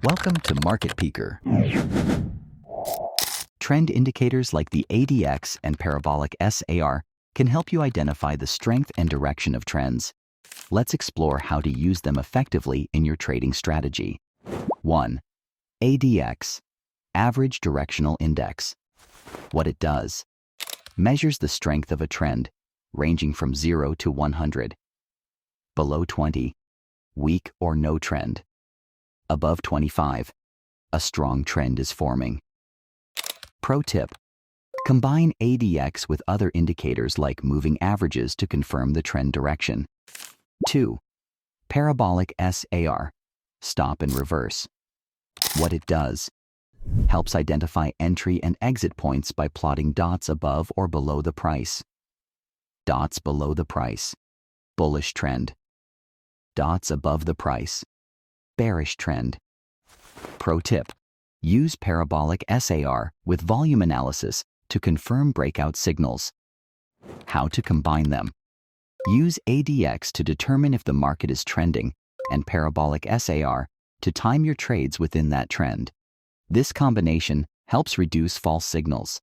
Welcome to Market Peeker. Trend indicators like the ADX and Parabolic SAR can help you identify the strength and direction of trends. Let's explore how to use them effectively in your trading strategy. 1. ADX, Average Directional Index. What it does: measures the strength of a trend, ranging from 0 to 100. Below 20, weak or no trend. Above 25, a strong trend is forming. Pro tip: combine ADX with other indicators like moving averages to confirm the trend direction. 2. Parabolic SAR, Stop and Reverse. What it does: helps identify entry and exit points by plotting dots above or below the price. Dots below the price, bullish trend. Dots above the price, bearish trend. Pro tip: use Parabolic SAR with volume analysis to confirm breakout signals. How to combine them: use ADX to determine if the market is trending and Parabolic SAR to time your trades within that trend. This combination helps reduce false signals.